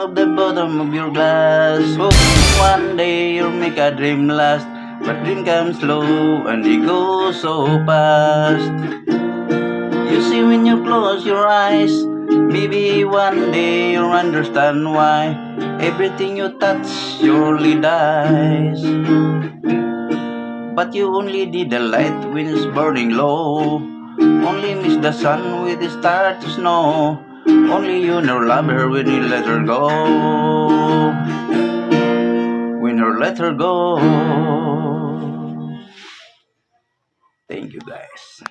of the bottom of your glass, hoping one day you'll make a dream last. But dream comes slow and it goes so fast. You see when you close your eyes, maybe one day you'll understand why everything you touch surely dies. But you only did the light when it's burning low, only miss the sun with it start to snow. Only you know love her when you let her go, when you let her go. Thank you guys.